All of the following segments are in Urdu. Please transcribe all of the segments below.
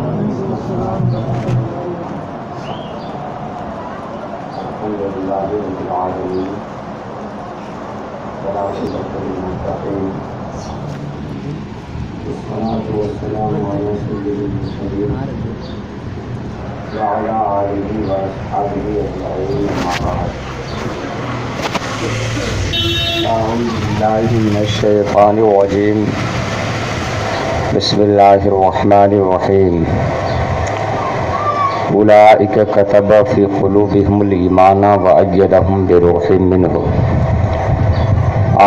الحمد لله رب العالمين والعاقبة للمتقين والصلاة والسلام على سيد المرسلين وعلى آله وأصحابه أجمعين أما بعد أعوذ بالله من الشيطان الرجيم بسم الله الرحمن الرحيم أولئك كتب في قلوبهم الإيمان وأيدهم بروح منه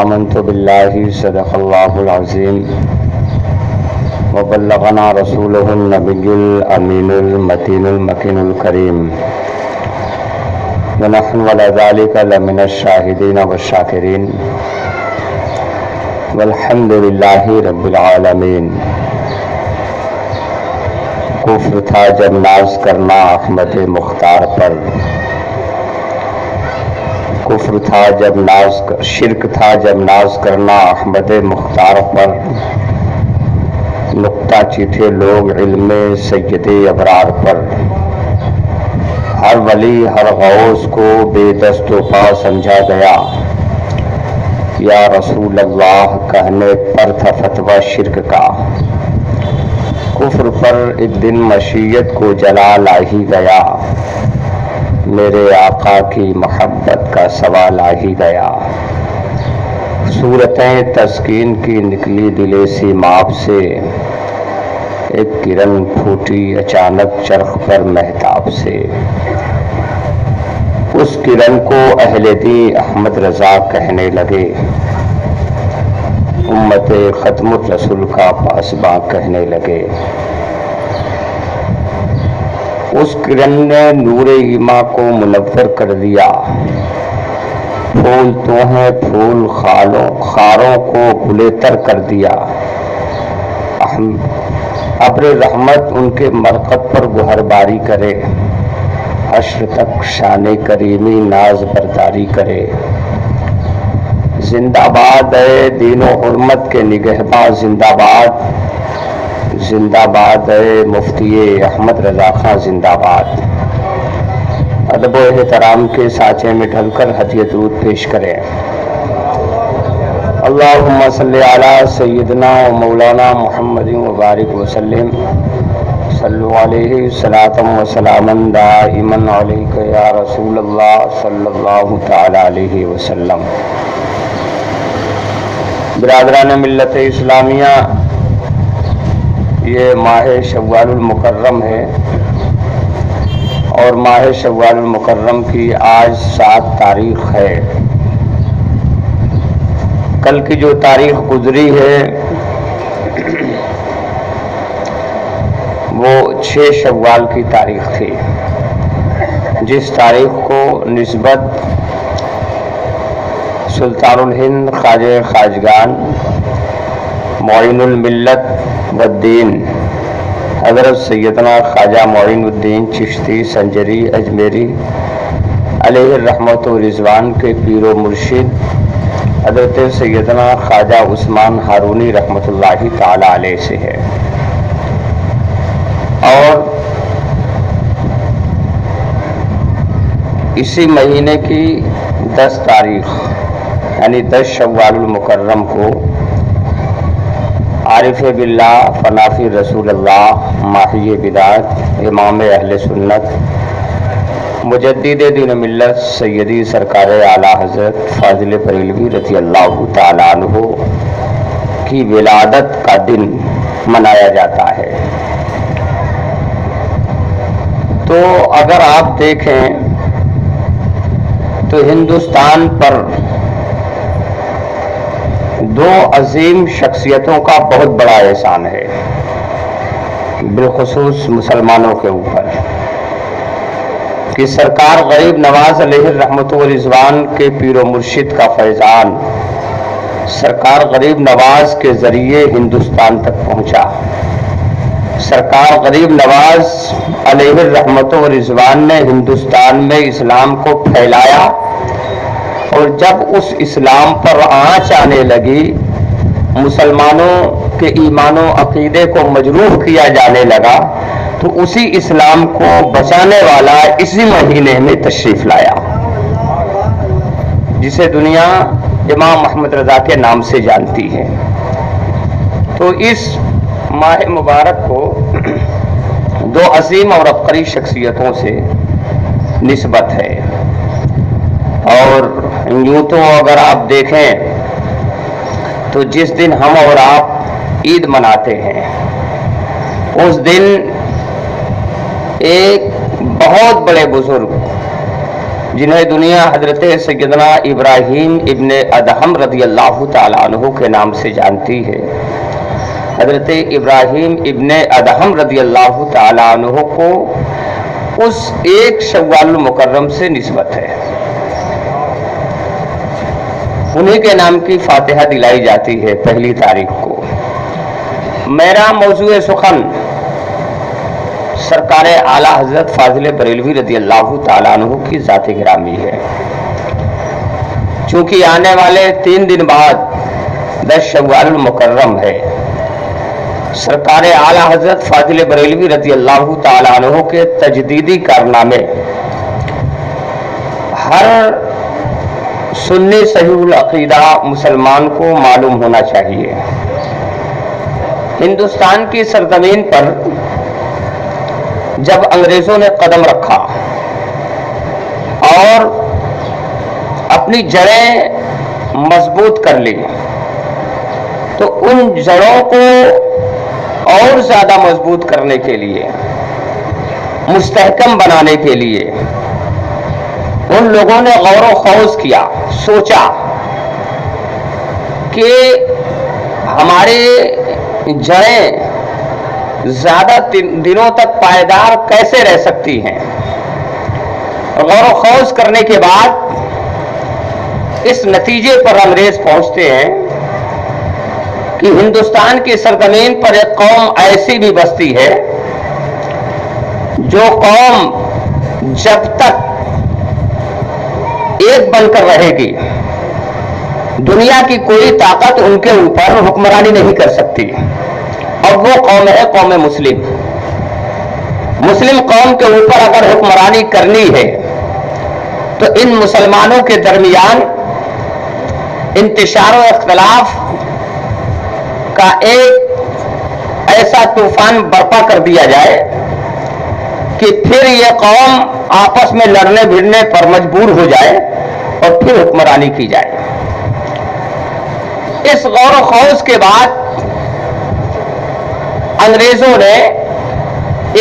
آمنت بالله صدق الله العظيم وبلغنا رسوله النبي الأمين المتين المكين الكريم ونحن على ذلك لمن الشاهدين والشاكرين والحمد لله رب العالمين۔ کفر تھا جب ناز کرنا احمد مختار پر، کفر تھا جب شرک تھا جب ناز کرنا احمد مختار پر، نکتہ چیتھے لوگ علم سید ابرار پر، ہر ولی ہر غوث کو بے دست و پا سمجھا گیا، یا رسول اللہ کہنے پر تھا فتویٰ شرک کا، کفر پر ایک دن مشیت کو جلا لا ہی گیا، میرے آقا کی محبت کا سوال آ ہی گیا، صورتیں تسکین کی نکلی دل سیماب سے، ایک کرن پھوٹی اچانک چرخ پر مہتاب سے، اس کرن کو اہل دی احمد رضا کہنے لگے، امت ختم الرسول کا پاسباں کہنے لگے، اس کرن نے نور ایماں کو منور کر دیا، پھول تو ہیں پھول خاروں کو گلے تر کر دیا، ابر رحمت ان کے مرقد پر گہر باری کرے، حشر تک شان کریمی ناز برداری کرے، زندہ باد ہے دین و حرمت کے نگہباں، زندہ باد زندہ باد ہے مفتی احمد رضا خان، زندہ باد۔ ادب و احترام کے سانچے میں ڈھل کر ہدیہ درود پیش کریں۔ اللہم صلی علی سیدنا و مولانا محمد وبارک وسلم، صلو علیہ صلاۃ و سلاما دائما علیک یا رسول اللہ صلی اللہ تعالی علیہ وسلم۔ برادران ملت اسلامیہ، یہ ماہ شوال المکرم ہے، اور ماہ شوال المکرم کی آج 7 تاریخ ہے۔ کل کی جو تاریخ گزری ہے وہ 6 شوال کی تاریخ تھی، جس تاریخ کو نسبت سلطان الہند خواجہ خواجگان معین الملت والدین حضرت سیدنا خواجہ معین الدین چشتی سنجری اجمیری علیہ الرحمت و رضوان کے پیر و مرشد حضرت سیدنا خواجہ عثمان ہارونی رحمۃ اللہ تعالی علیہ سے ہے، اور اسی مہینے کی 10 تاریخ یعنی 10 شوال المکرم کو عارف باللہ فنافی رسول اللہ ماحی بدعت امام اہل سنت مجدد دین ملت سیدی سرکار اعلیٰ حضرت فاضل بریلوی رضی اللہ تعالیٰ عنہ کی ولادت کا دن منایا جاتا ہے۔ تو اگر آپ دیکھیں تو ہندوستان پر 2 عظیم شخصیتوں کا بہت بڑا احسان ہے، بالخصوص مسلمانوں کے اوپر، کہ سرکار غریب نواز علیہ الرحمت و رضوان کے پیر و مرشد کا فیضان سرکار غریب نواز کے ذریعے ہندوستان تک پہنچا۔ سرکار غریب نواز علیہ الرحمت و رضوان نے ہندوستان میں اسلام کو پھیلایا، اور جب اس اسلام پر آنچ آنے لگی، مسلمانوں کے ایمان و عقیدے کو مجروح کیا جانے لگا، تو اسی اسلام کو بچانے والا اسی مہینے میں تشریف لایا، جسے دنیا امام محمد رضا کے نام سے جانتی ہے۔ تو اس ماہ مبارک کو دو عظیم اور عبقری شخصیتوں سے نسبت ہے، اور یوں تو اگر آپ دیکھیں تو جس دن ہم اور آپ عید مناتے ہیں اس دن ایک بہت بڑے بزرگ جنہیں دنیا حضرت سیدنا ابراہیم ابن ادہم رضی اللہ تعالیٰ عنہ کے نام سے جانتی ہے، حضرت ابراہیم ابن ادہم رضی اللہ تعالیٰ عنہ کو اس ایک شوال المکرم سے نسبت ہے، انہی کے نام کی فاتحہ دلائی جاتی ہے پہلی تاریخ کو۔ میرا موضوع سخن سرکار اعلیٰ حضرت فاضل بریلوی رضی اللہ تعالیٰ عنہ کی ذات گرامی ہے، چونکہ آنے والے 3 دن بعد 10 شوال المکرم ہے۔ سرکار اعلیٰ حضرت فاضل بریلوی رضی اللہ تعالیٰ عنہ کے تجدیدی کارنامے ہر سنی صحیح العقیدہ مسلمان کو معلوم ہونا چاہیے۔ ہندوستان کی سرزمین پر جب انگریزوں نے قدم رکھا اور اپنی جڑیں مضبوط کر لی، تو ان جڑوں کو اور زیادہ مضبوط کرنے کے لیے، مستحکم بنانے کے لیے ان لوگوں نے غور و خوض کیا، سوچا کہ ہمارے جڑیں زیادہ دنوں تک پائیدار کیسے رہ سکتی ہیں۔ غور و خوض کرنے کے بعد اس نتیجے پر انگریز پہنچتے ہیں کہ ہندوستان کی سرزمین پر ایک قوم ایسی بھی بستی ہے جو قوم جب تک ایک بن کر رہے گی دنیا کی کوئی طاقت ان کے اوپر حکمرانی نہیں کر سکتی، اور وہ قوم ہے قوم مسلم۔ مسلم قوم کے اوپر اگر حکمرانی کرنی ہے تو ان مسلمانوں کے درمیان انتشار و اختلاف کا ایک ایسا طوفان برپا کر دیا جائے کہ پھر یہ قوم آپس میں لڑنے بھڑنے پر مجبور ہو جائے اور پھر حکمرانی کی جائے۔ اس غور و خوض کے بعد انگریزوں نے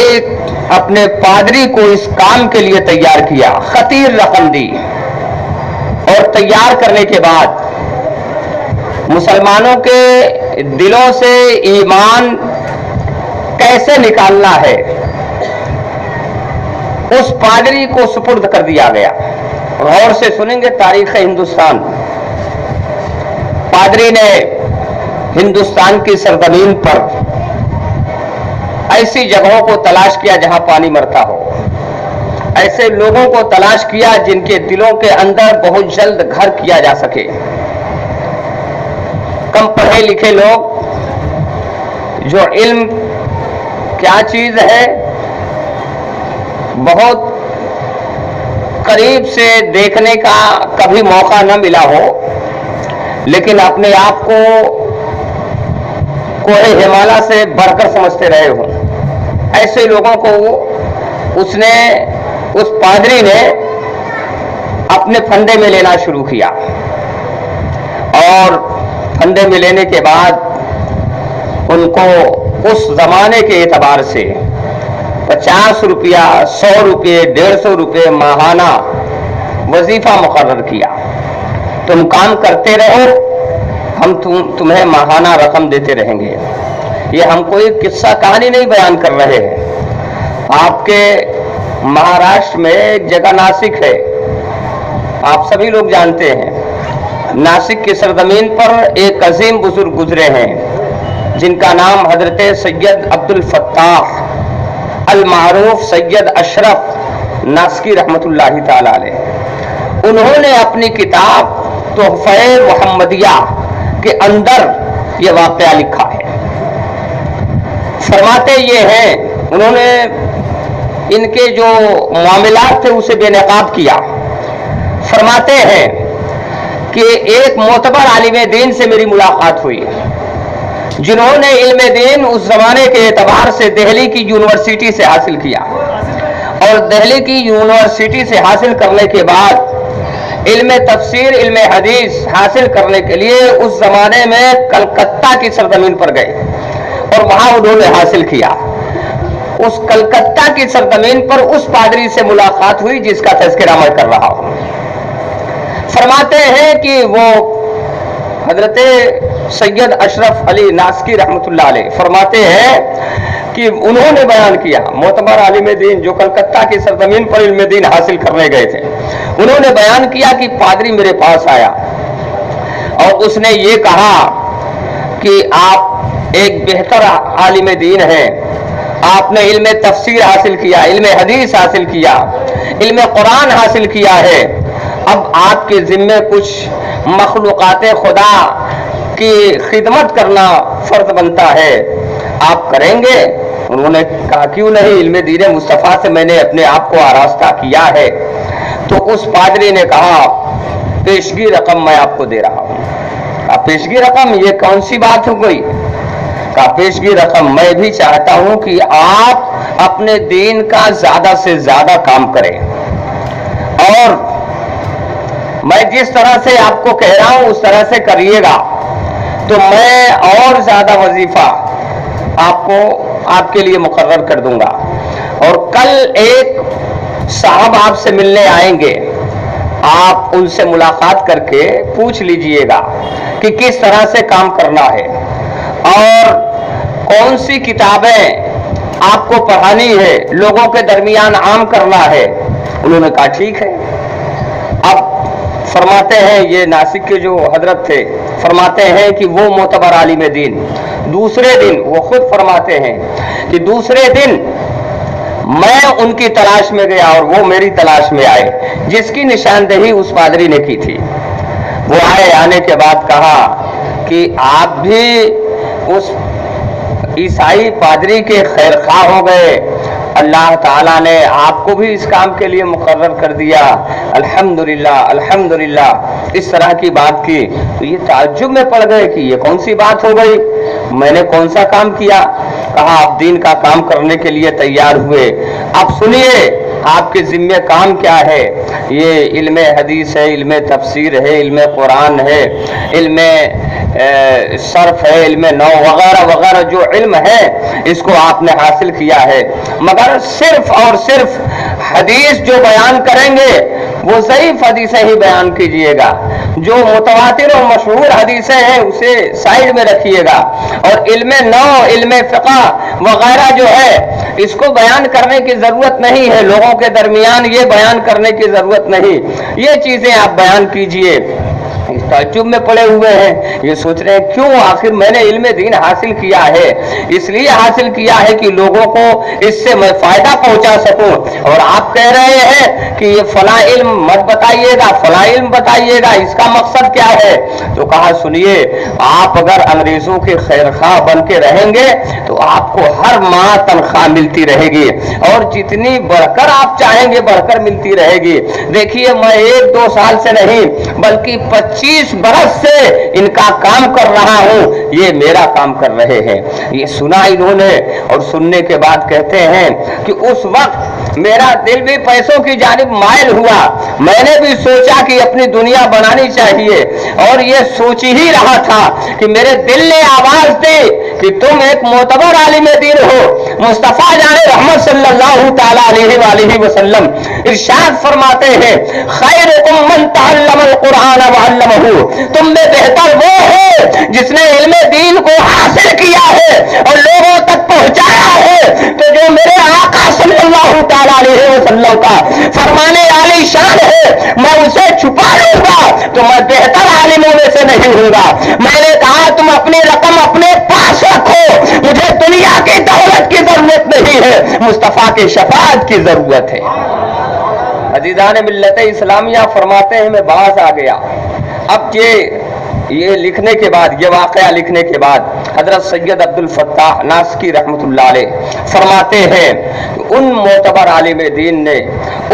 ایک اپنے پادری کو اس کام کے لیے تیار کیا، خطیر رقم دی، اور تیار کرنے کے بعد مسلمانوں کے دلوں سے ایمان کیسے نکالنا ہے اس پادری کو سپرد کر دیا گیا۔ غور سے سنیں گے تاریخ ہندوستان۔ پادری نے ہندوستان کی سرزمین پر ایسی جگہوں کو تلاش کیا جہاں پانی مرتا ہو، ایسے لوگوں کو تلاش کیا جن کے دلوں کے اندر بہت جلد گھر کیا جا سکے۔ کم پڑھے لکھے لوگ جو علم کیا چیز ہے بہت قریب سے دیکھنے کا کبھی موقع نہ ملا ہو، لیکن اپنے آپ کو کوہ ہمالیہ سے بڑھ کر سمجھتے رہے ہوں، ایسے لوگوں کو اس پادری نے اپنے پھندے میں لینا شروع کیا، اور پھندے میں لینے کے بعد ان کو اس زمانے کے اعتبار سے 50 روپیہ، 100 روپے، 150 روپے ماہانہ وظیفہ مقرر کیا۔ تم کام کرتے رہو، ہم تمہیں ماہانہ رقم دیتے رہیں گے۔ یہ ہم کوئی قصہ کہانی نہیں بیان کر رہے ہیں۔ آپ کے مہاراشٹر میں ایک جگہ ناسک ہے، آپ سبھی لوگ جانتے ہیں۔ ناسک کی سرزمین پر ایک عظیم بزرگ گزرے ہیں جن کا نام حضرت سید عبد الفتاح المعروف سید اشرف ناسکی رحمت اللہ تعالی علیہ، انہوں نے اپنی کتاب تحفہ محمدیہ کے اندر یہ واقعہ لکھا ہے۔ فرماتے یہ ہیں انہوں نے ان کے جو معاملات تھے اسے بے نقاب کیا. فرماتے ہیں کہ ایک معتبر عالم دین سے میری ملاقات ہوئی جنہوں نے علم دین اس زمانے کے اعتبار سے دہلی کی یونیورسٹی سے حاصل کیا، اور دہلی کی یونیورسٹی سے حاصل کرنے کے بعد علم تفسیر، علم حدیث حاصل کرنے کے لیے اس زمانے میں کلکتہ کی سرزمین پر گئے اور وہاں انہوں نے حاصل کیا. اس کلکتہ کی سرزمین پر اس پادری سے ملاقات ہوئی جس کا تذکرہ میں کر رہا ہوں. فرماتے ہیں کہ وہ حضرت سید اشرف علی ناسکی رحمۃ اللہ علیہ فرماتے ہیں کہ انہوں نے بیان کیا، معتبر عالم دین جو کلکتہ کی سرزمین پر علم دین حاصل کرنے گئے تھے، انہوں نے بیان کیا کہ پادری میرے پاس آیا اور اس نے یہ کہا کہ آپ ایک بہتر عالم دین ہیں، آپ نے علم تفسیر حاصل کیا، علم حدیث حاصل کیا، علم قرآن حاصل کیا ہے، اب آپ کے ذمے کچھ مخلوقات خدا کی خدمت کرنا فرض بنتا ہے، آپ کریں گے؟ انہوں نے کہا کیوں نہیں، علم دین مصطفیٰ سے میں نے اپنے آپ کو آراستہ کیا ہے. تو اس پادری نے کہا پیشگی رقم میں آپ کو دے رہا ہوں. کہا پیشگی رقم، یہ کون سی بات ہو گئی؟ کہا پیشگی رقم، میں بھی چاہتا ہوں کہ آپ اپنے دین کا زیادہ سے زیادہ کام کریں، اور میں جس طرح سے آپ کو کہہ رہا ہوں اس طرح سے کریے گا تو میں اور زیادہ وظیفہ آپ کے لیے مقرر کر دوں گا. اور کل ایک صاحب آپ سے ملنے آئیں گے، آپ ان سے ملاقات کر کے پوچھ لیجئے گا کہ کس طرح سے کام کرنا ہے اور کون سی کتابیں آپ کو پڑھانی ہے، لوگوں کے درمیان عام کرنا ہے. انہوں نے کہا ٹھیک ہے. اب فرماتے ہیں یہ ناسک کے جو حضرت تھے فرماتے ہیں کہ وہ معتبر عالم دین دوسرے دن، وہ خود فرماتے ہیں کہ دوسرے دن میں ان کی تلاش میں گیا اور وہ میری تلاش میں آئے، جس کی نشاندہی اس پادری نے کی تھی. وہ آئے، آنے کے بعد کہا کہ آپ بھی اس عیسائی پادری کے خیر خواہ ہو گئے، اللہ تعالیٰ نے آپ کو بھی اس کام کے لیے مقرر کر دیا، الحمدللہ الحمدللہ. اس طرح کی بات کی تو یہ تعجب میں پڑ گئے کہ یہ کون سی بات ہو گئی، میں نے کون سا کام کیا؟ کہا آپ دین کا کام کرنے کے لیے تیار ہوئے. اب سنیے آپ کے ذمہ کام کیا ہے. یہ علم حدیث ہے، علم تفسیر ہے، علم قرآن ہے، علم صرف ہے، علم نحو وغیرہ وغیرہ جو علم ہے اس کو آپ نے حاصل کیا ہے، مگر صرف اور صرف حدیث جو بیان کریں گے وہ ضعیف حدیثیں ہی بیان کیجئے گا، جو متواتر اور مشہور حدیثیں ہیں اسے سائیڈ میں رکھیے گا، اور علم نحو، علم فقہ وغیرہ جو ہے اس کو بیان کرنے کی ضرورت نہیں ہے، لوگوں کے درمیان یہ بیان کرنے کی ضرورت نہیں، یہ چیزیں آپ بیان کیجئے. تعجب میں پڑے ہوئے ہیں، یہ سوچ رہے ہیں کیوں، آخر میں نے علم دین حاصل کیا ہے، اس لیے حاصل کیا ہے کہ لوگوں کو اس سے میں فائدہ پہنچا سکوں، اور آپ کہہ رہے ہیں کہ یہ فلاں علم مت بتائیے گا، فلاں علم بتائیے گا، اس کا مقصد کیا ہے؟ تو کہا سنیے، آپ اگر انگریزوں کے خیر خواہ بن کے رہیں گے تو آپ کو ہر ماہ تنخواہ ملتی رہے گی، اور جتنی بڑھ کر آپ چاہیں گے بڑھ کر ملتی رہے گی. دیکھیے میں 1-2 سال سے نہیں بلکہ 25 برس سے ان کا کام کر رہا ہوں، یہ میرا کام کر رہے ہیں. یہ سنا انہوں نے، اور سننے کے بعد کہتے ہیں کہ اس وقت میرا دل بھی پیسوں کی جانب مائل ہوا، میں نے بھی سوچا کہ اپنی دنیا بنانی چاہیے، اور یہ سوچ ہی رہا تھا کہ میرے دل نے آواز دی کہ تم ایک معتبر عالم دین ہو. مصطفیٰ جان رحمت صلی اللہ تعالی علیہ وآلہ وسلم ارشاد فرماتے ہیں خیرکم من تعلم القرآن وعلمہ، تم میں بہتر وہ ہے جس نے علم دین کو حاصل کیا ہے اور لوگوں تک پہنچایا ہے. تو جو میرے آقا صلی اللہ تعالی علیہ وسلم کا فرمانے عالی شان ہے میں اسے چھپا لوں گا تو میں بہتر عالموں میں سے نہیں ہوں گا. میں نے کہا تم اپنی رقم اپنے پاس رکھو، مجھے دنیا کی دولت کی ضرورت نہیں ہے، مصطفیٰ کی شفاعت کی ضرورت ہے. عزیزان ملت اسلامیہ فرماتے ہیں میں باز آ گیا. اب یہ یہ لکھنے کے بعد، یہ واقعہ لکھنے کے بعد حضرت سید عبد الفتاح ناسکی رحمۃ اللہ علیہ فرماتے ہیں ان معتبر عالم دین نے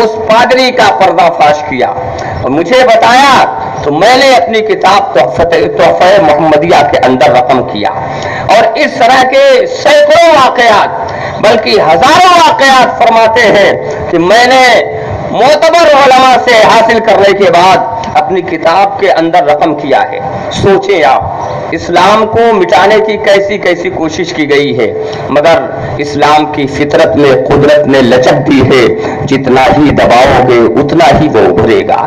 اس پادری کا پردہ فاش کیا اور مجھے بتایا تو میں نے اپنی کتاب تحفہ محمدیہ کے اندر رقم کیا، اور اس طرح کے سینکڑوں واقعات بلکہ ہزاروں واقعات فرماتے ہیں کہ میں نے معتبر علماء سے حاصل کرنے کے بعد اپنی کتاب کے اندر رقم کیا ہے۔ سوچیں آپ، اسلام کو مٹانے کی کیسی کیسی کوشش کی گئی ہے، مگر اسلام کی فطرت میں قدرت نے لچک دی ہے، جتنا ہی دباؤ گے اتنا ہی وہ ابھرے گا۔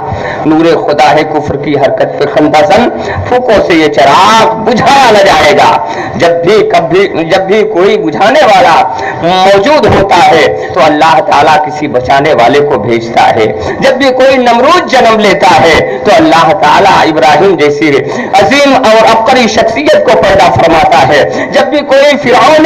نور خدا ہے کفر کی حرکت پہ خندہ زن، پھوکوں سے یہ چراغ بجھایا نہ جائے گا۔ جب بھی کوئی بجھانے والا موجود ہوتا ہے تو اللہ تعالیٰ کسی بچانے والے کو بھیجتا ہے۔ جب بھی کوئی نمرود جنم لیتا ہے تو اللہ تعالیٰ ابراہیم جیسی عظیم اور عبقری شخصیت کو پیدا فرماتا ہے۔ جب بھی کوئی فرعون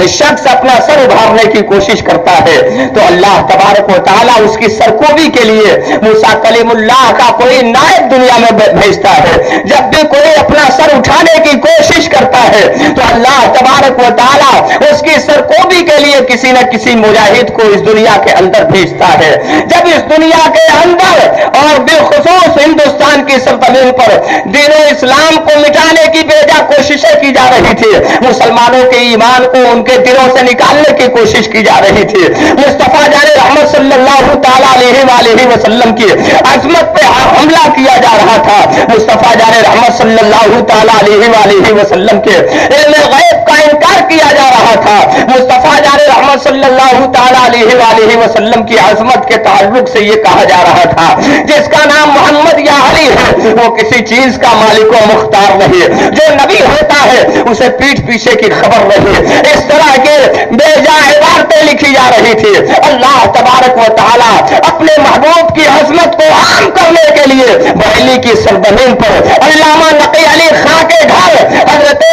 شخص اپنا سر ابھارنے کی کوشش کرتا ہے تو اللہ تبارک و تعالیٰ اس کی سرکوبی کے لیے موسیٰ کلیم اللہ کا کوئی نائب دنیا میں بھیجتا ہے۔ جب بھی کوئی اپنا سر اٹھانے کی کوشش کرتا ہے تو اللہ تبارک و تعالیٰ اس کی سرکوبی کے لیے کسی نہ کسی مجاہد کو اس دنیا کے اندر بھیجتا ہے۔ جب اس دنیا کے اندر اور بالخصوص ہندوستان کی سرزمین پر دین و اسلام کو مٹانے کی بیجا کوششیں کی جا رہی تھی، مسلمانوں کے ایمان کو ان کے دلوں سے نکالنے کی کوشش کی جا رہی تھی، مصطفیٰ جان رحمت صلی اللہ تعالیٰ علیہ وآلہ وسلم کی عظمت پہ حملہ کیا جا رہا تھا، مصطفیٰ جان رحمت صلی اللہ تعالیٰ علیہ وآلہ وسلم کے علم غیب کا انکار کیا جا رہا تھا، مصطفیٰ جان رحمت صلی اللہ تعالیٰ علیہ وآلہ وسلم کی عظمت کے تعلق سے یہ کہا جا رہا تھا جس کا نام محمد یا علی ہے وہ کسی چیز کا مالک و مختار نہیں، جو نبی ہوتا ہے اسے پیٹھ پیچھے کی خبر نہیں۔ اس طرح کے بے جا عبارتیں لکھی جا رہی تھی۔ اللہ تبارک و تعالیٰ اپنے محبوب کی عظمت کو عام کرنے کے لیے بریلی کی سرزمین پر علامہ نقی علی خان کے گھر حضرت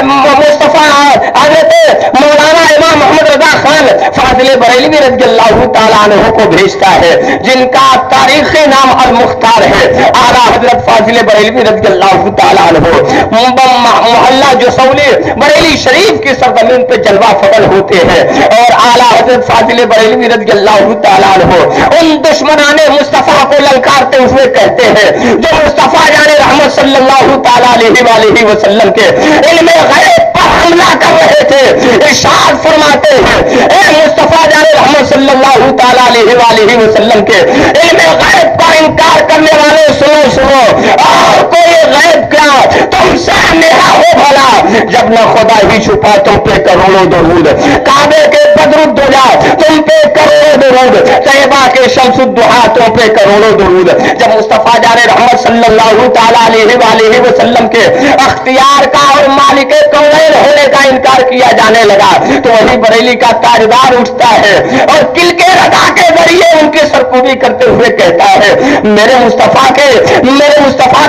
مصطفیٰ حضرت مولانا امام محمد رضا خان فاضل بریلوی رضی اللہ تعالیٰ عنہ کو بھیجتا ہے، جن کا تاریخی نام المختار ہے۔ اعلیٰ حضرت فاضل بریلوی رضی اللہ تعالیٰ عنہ محلہ جسولی بریلی شریف کی سرزمین پہ جلوہ فضل ہوتے ہیں، اور اعلیٰ حضرت فاضل بریلوی رضی اللہ تعالیٰ عنہ ان دشمنان مصطفیٰ کو للکارتے ہوئے کہتے ہیں جو مصطفیٰ جان رحمت صلی اللہ تعالیٰ علیہ وآلہ وسلم کے علم غیب پر حملہ کر رہے تھے۔ ارشاد فرماتے ہیں اے مصطفیٰ جان رحمت صلی اللہ تعالیٰ علیہ وآلہ وسلم کے علم غیب کا انکار کرنے والے سنو سنو، اور کوئی غیب کیا تم سے نہا ہو بھلا، جب نہ خدا ہی چھپا تم پہ کروڑوں درود، کعبے کے بدر الدجا تم پہ کروڑوں درود، طیبہ کے شمس الدحا تم پہ کروڑوں درود۔ جب مصطفیٰ جان رحمت صلی اللہ تعالیٰ علیہ وآلہ وسلم کے اختیار کا اور مالک کونین ہونے کا انکار کیا جانے لگا تو وہی بریلی کا تاجدار اٹھتا ہے اور کل کے رضا کے ذریعے ان کی سرکوبی کرتے ہوئے کہتا ہے میرے مصطفیٰ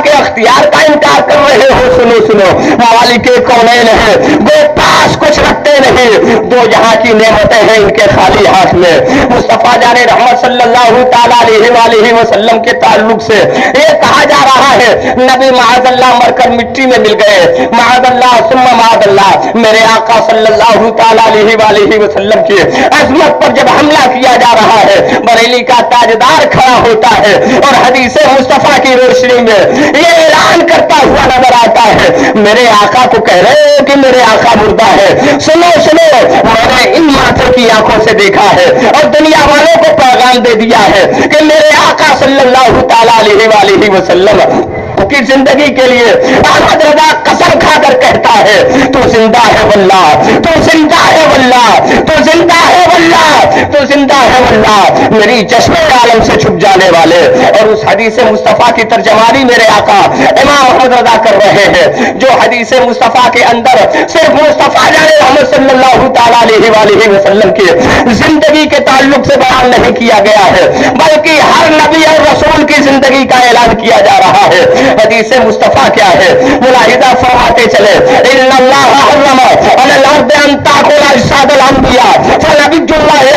کے اختیار کا انکار کر رہے ہو، سنو سنو، مالک کونین ہے، وہ پاس کچھ رکھتے نہیں، دو جہاں کی نعمتیں ہیں ان کے خالی ہاتھ میں۔ مصطفیٰ جان رحمت صلی اللہ تعالیٰ علیہ وآلہ وسلم کے تعلق سے یہ کہا جا رہا ہے نبی معاذ اللہ مر کر مٹی میں مل گئے، معاذ اللہ ثم معاذ اللہ، میرے آقا صلی اللہ تعالیٰ علیہ وآلہ وسلم کی عظمت پر جب حملہ کیا جا رہا ہے بریلی کا تاجدار کھڑا ہوتا ہے اور حدیث مصطفیٰ کی روشنی میں یہ اعلان کرتا ہوا نظر آتا ہے میرے آقا کو کہہ رہے ہیں کہ میرے آقا مردہ ہے، سنو سنو، میں نے ان ماتھے کی آنکھوں سے دیکھا ہے اور دنیا والوں کو پیغام دے دیا ہے کہ میرے آقا صلی اللہ تعالیٰ علیہ وآلہ وسلم کی زندگی کے لیے احمد رضا قسم کھا کر کہتا ہے تو زندہ ہے واللہ، تو زندہ ہے واللہ، تو زندہ ہے واللہ، تو زندہ ہے واللہ، میری چشمے عالم سے چھپ جانے والے۔ اور اس حدیث مصطفیٰ کی ترجمانی میرے آقا امام احمد رضا کر رہے ہیں جو حدیث مصطفیٰ کے اندر صرف مصطفیٰ جان رحمت صلی اللہ تعالیٰ علیہ وآلہ وسلم کی زندگی کے تعلق سے بیان نہیں کیا گیا ہے بلکہ ہر نبی اور رسول کی زندگی کا اعلان کیا جا رہا ہے۔ حدیث مصطفیٰ کیا ہے؟ ملاحظہ فرماتے چلے ان اللہ حرم علی الارض ان تاکل اجساد الانبیاء فنبی اللہ